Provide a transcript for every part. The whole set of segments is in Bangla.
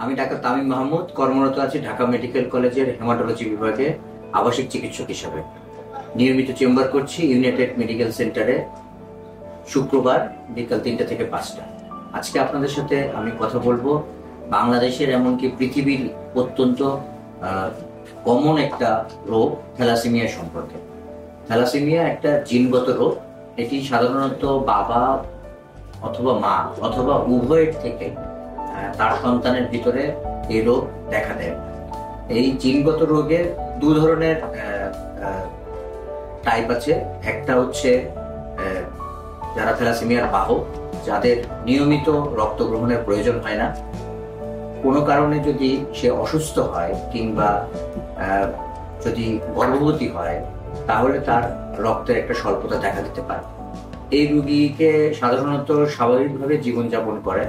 আমি ডাক্তার তামিম মাহমুদ, কর্মরত আছি ঢাকা মেডিকেল কলেজের হেমাটোলজি বিভাগে আবাসিক চিকিৎসক হিসাবে। নিয়মিত চেম্বার করছি ইউনাইটেড মেডিকেল সেন্টারে শুক্রবার বিকাল 3টা থেকে 5টা। আজকে আপনাদের সাথে আমি কথা বলবো বাংলাদেশের এমনকি পৃথিবীর অত্যন্ত কমন একটা রোগ থ্যালাসেমিয়া সম্পর্কে। থ্যালাসেমিয়া একটা জিনগত রোগ। এটি সাধারণত বাবা অথবা মা অথবা উভয়ের থেকে তার সন্তানের ভিতরে এই রোগ দেখা দেয়। এই জিনগত রোগের দু ধরনের টাইপ আছে। একটা হচ্ছে যারা থ্যালাসেমিয়ার বাহক, যাদের নিয়মিত রক্ত গ্রহণের প্রয়োজন হয় না, কোনো কারণে যদি সে অসুস্থ হয় কিংবা যদি গর্ভবতী হয় তাহলে তার রক্তের একটা স্বল্পতা দেখা দিতে পারে। এই রোগীকে সাধারণত স্বাভাবিকভাবে জীবনযাপন করে।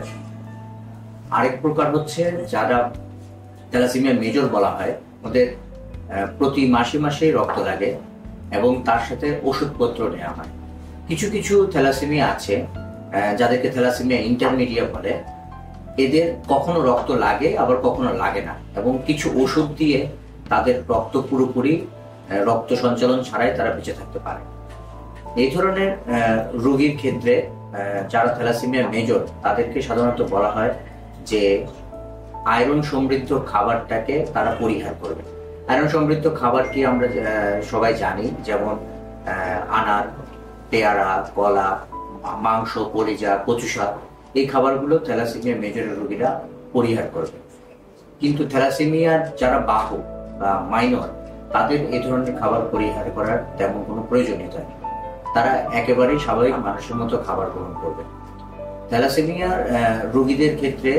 আরেক প্রকার হচ্ছে যারা থ্যালাসেমিয়া মেজর বলা হয়, ওদের প্রতি মাসে মাসে রক্ত লাগে এবং তার সাথে ওষুধপত্র নেওয়া হয়। কিছু কিছু থ্যালাসেমিয়া আছে যাদেরকে থ্যালাসেমিয়া ইন্টারমিডিয়েট বলে। এদের কখনো রক্ত লাগে আবার কখনো লাগে না, এবং কিছু ওষুধ দিয়ে তাদের রক্ত পুরোপুরি রক্ত সঞ্চালন ছাড়াই তারা বেঁচে থাকতে পারে। এই ধরনের রোগীর ক্ষেত্রে যারা থ্যালাসেমিয়া মেজর, তাদেরকে সাধারণত বলা হয় যে আয়রন সমৃদ্ধ খাবারটাকে তারা পরিহার করবে। আয়রন সমৃদ্ধ খাবার কি আমরা সবাই জানি, যেমন আনার, পেয়ারা, কলা, মাংস, কলিজা, কচু শাক। এই খাবারগুলো থ্যালাসেমিয়া মেজরের রোগীরা পরিহার করবে। কিন্তু থ্যালাসেমিয়ার যারা বাহক বা মাইনর, তাদের এই ধরনের খাবার পরিহার করার তেমন কোনো প্রয়োজনীয়তা নেই। তারা একেবারেই স্বাভাবিক মানুষের মতো খাবার গ্রহণ করবে। থ্যালাসেমিয়ার রোগীদের ক্ষেত্রে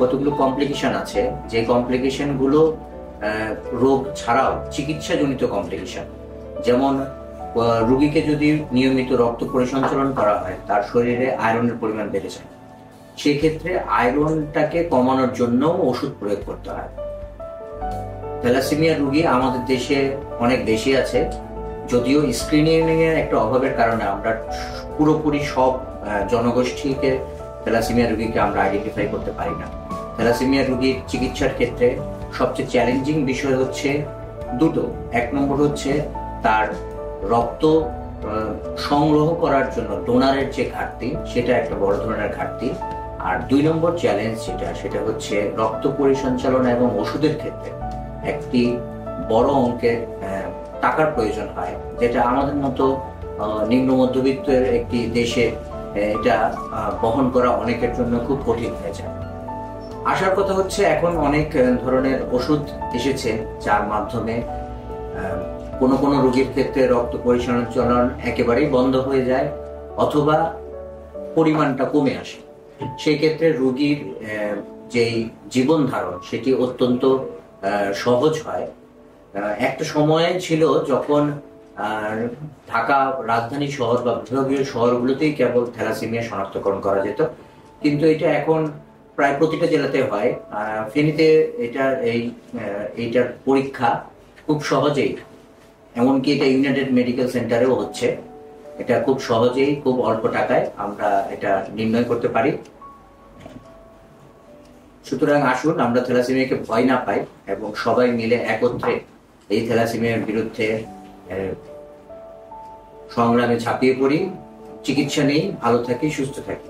কতগুলো কমপ্লিকেশন আছে, যে কমপ্লিকেশন গুলো রোগ ছাড়াও চিকিৎসাজনিত কমপ্লিকেশন। যেমন রোগীকে যদি নিয়মিত রক্ত পরিসঞ্চালন করা হয়, তার শরীরে আয়রনের পরিমাণ বেড়ে যায়। সেক্ষেত্রে আয়রনটাকে কমানোর জন্য ওষুধ প্রয়োগ করতে হয়। থ্যালাসেমিয়া রোগী আমাদের দেশে অনেক বেশি আছে, যদিও স্ক্রিনিং এর একটা অভাবের কারণে আমরা পুরোপুরি সব জনগোষ্ঠীকে থ্যালাসেমিয়া রোগীকে আমরা আইডেন্টিফাই করতে পারি না। থ্যালাসেমিয়া রোগীর চিকিৎসার ক্ষেত্রে সবচেয়ে চ্যালেঞ্জিং বিষয় হচ্ছে দুটো। এক নম্বর হচ্ছে তার রক্ত সংগ্রহ করার জন্য ডোনারের যে ঘাটতি, সেটা একটা বড় ধরনের ঘাটতি। আর 2 নম্বর চ্যালেঞ্জ সেটা হচ্ছে রক্ত পরিসঞ্চালন এবং ওষুধের ক্ষেত্রে একটি বড় অঙ্কের টাকার প্রয়োজন হয়, যেটা আমাদের মতো নিম্ন মধ্যবিত্তের একটি দেশে এটা বহন করা অনেকের জন্য খুব কঠিন হয়ে যায়। আসার কথা হচ্ছে এখন অনেক ধরনের ওষুধ এসেছে, যার মাধ্যমে কোনো কোনো রোগীর ক্ষেত্রে রক্ত পরিসঞ্চালন একেবারেই বন্ধ হয়ে যায় অথবা পরিমাণটা কমে আসে। সেই ক্ষেত্রে রোগীর যেই জীবন ধারণ সেটি অত্যন্ত সহজ হয়। একটা সময় ছিল যখন ঢাকা রাজধানী শহর বা বিভাগীয় শহরগুলোতেই কেবল থ্যালাসেমিয়া শনাক্তকরণ করা যেত, কিন্তু এটা এখন প্রায় প্রতিটা জেলাতে হয়। ফেনীতে এইটার পরীক্ষা খুব সহজেই, এমনকি এটা ইউনাইটেড মেডিকেল সেন্টারেও হচ্ছে। এটা খুব সহজেই, খুব অল্প টাকায় আমরা এটা নির্ণয় করতে পারি। সুতরাং আসুন আমরা থ্যালাসেমিয়াকে ভয় না পাই এবং সবাই মিলে একত্রে এই থ্যালাসেমিয়ার বিরুদ্ধে সংগ্রামে ঝাঁপিয়ে পড়ি। চিকিৎসা নেই, ভালো থাকি, সুস্থ থাকি।